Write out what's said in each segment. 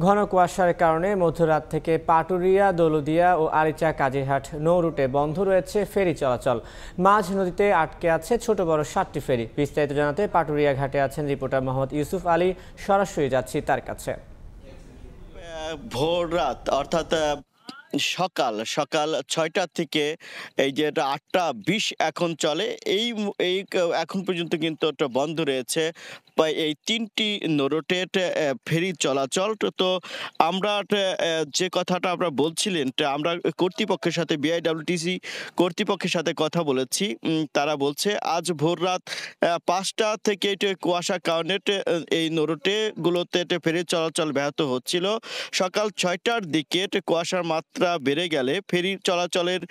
ঘন কুয়াশার কারণে মধ্যরাত থেকে পাটুরিয়া, দৌলতদিয়া ও আরিচা কাজিরহাট নৌ রুটে বন্ধ রয়েছে ফেরি চলাচল। মাঝ নদীতে আটকে আছে ছোট বড় 7টি ফেরি। বিস্তারিত জানাতে পাটুরিয়া ঘাটে আছেন রিপোর্টার মোহাম্মদ ইউসুফ আলী। সরাসরি যাচ্ছি তার কাছে। ভোর রাত অর্থাৎ সকাল সকাল ৬টা থেকে এই যে এটা ৮টা ২০ এখন চলে, এই এখন পর্যন্ত কিন্তু এটা বন্ধ রয়েছে এই ৩টি রুটের ফেরি চলাচল। তো আমরা যে কথাটা আমরা বলছিলেন, আমরা কর্তৃপক্ষের সাথে বিআইডব্লিউটিসি কর্তৃপক্ষের সাথে কথা বলেছি। তারা বলছে আজ ভোর রাত ৫টা থেকে কুয়াশার কারণে এই রুটেগুলোতে ফেরি চলাচল ব্যাহত হচ্ছিল। সকাল ৬টার দিকে কুয়াশার মাত্রা বেড়ে গেলে ফেরি চলাচলের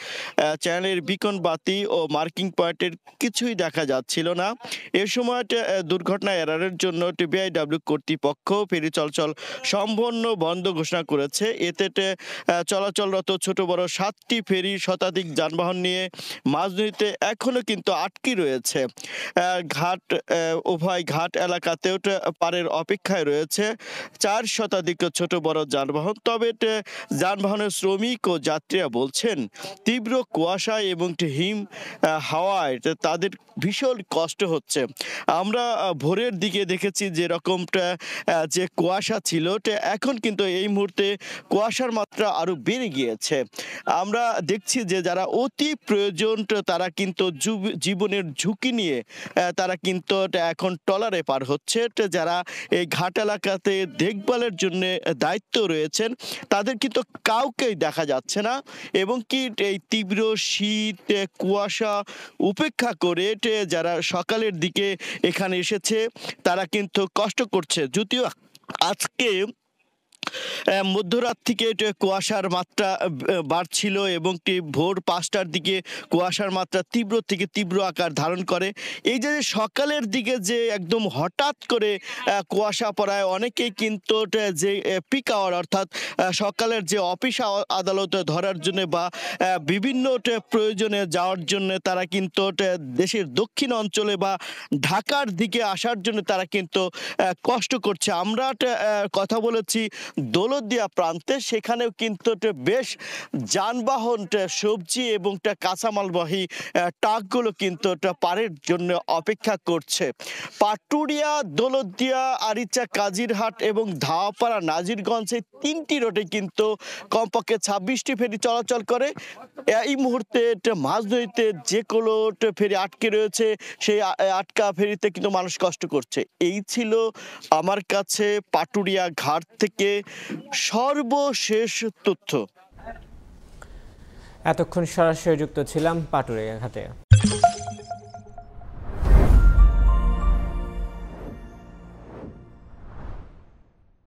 চ্যানেলের বিকন বাতি ও মার্কিং পয়েন্টের কিছুই দেখা যাচ্ছিল না। এ সময় দুর্ঘটনা এড়ানোর জন্য বিআইডব্লিউ কর্তৃপক্ষ ফেরি চলাচল সম্পূর্ণ বন্ধ ঘোষণা করেছে। এতে চলাচলরত ছোট বড় 7টি ফেরি শতাধিক যানবাহন নিয়ে মাঝনদীতে এখনো কিন্তু আটকে রয়েছে। উভয় ঘাট এলাকাতেও পারের অপেক্ষায় রয়েছে 4 শতাধিক ছোট বড় যানবাহন। তবে যানবাহনের শ্রমিক ও যাত্রীরা বলছেন তীব্র কুয়াশা এবং হিম হাওয়ায় তাদের ভীষণ কষ্ট হচ্ছে। আমরা ভোরের দিকে দেখেছি যে রকমটা যে কুয়াশা ছিল, এখন কিন্তু এই মুহূর্তে কুয়াশার মাত্রা আরো বেড়ে গিয়েছে। আমরা দেখছি যে যারা অতি প্রয়োজন তারা কিন্তু জীবনের ঝুঁকি নিয়ে তারা কিন্তু এখন ট্রলারে পার হচ্ছে। যারা এই ঘাট এলাকাতে দেখভালের জন্য দায়িত্ব রয়েছেন তাদের কিন্তু কাউকেই দেখা যাচ্ছে না, এবং কি এই তীব্র শীত কুয়াশা উপেক্ষা করে যারা সকালের দিকে এখানে এসেছে তারা কিন্তু কষ্ট করছে। যদিও আজকে মধ্যরাত থেকে কুয়াশার মাত্রা বাড়ছিল এবং ভোর 5টার দিকে কুয়াশার মাত্রা তীব্র থেকে তীব্র আকার ধারণ করে। এই যে সকালের দিকে যে একদম হঠাৎ করে কুয়াশা পড়ায় অনেকেই কিন্তু যে পিক আওয়ার অর্থাৎ সকালের যে অফিস আদালতে ধরার জন্য বা বিভিন্ন প্রয়োজনে যাওয়ার জন্য তারা কিন্তু দেশের দক্ষিণ অঞ্চলে বা ঢাকার দিকে আসার জন্য তারা কিন্তু কষ্ট করছে। আমরা কথা বলেছি দৌলতদিয়া প্রান্তে, সেখানেও কিন্তু বেশ যানবাহন সবজি এবং কাঁচামালবাহী ট্রাকগুলো কিন্তু পারের জন্য অপেক্ষা করছে। পাটুরিয়া, দৌলতদিয়া, আরিচা কাজিরহাট এবং ধাওয়াপাড়া নাজিরগঞ্জ এই 3টি রোডে কিন্তু কমপক্ষে 26টি ফেরি চলাচল করে। এই মুহূর্তে মাঝনদীতে যে কোনো ফেরি আটকে রয়েছে, সেই আটকা ফেরিতে কিন্তু মানুষ কষ্ট করছে। এই ছিল আমার কাছে পাটুরিয়া ঘাট থেকে সর্বশেষ তথ্য। এতক্ষণ সরাসরি যুক্ত ছিলাম পাটুরিয়া ঘাটে।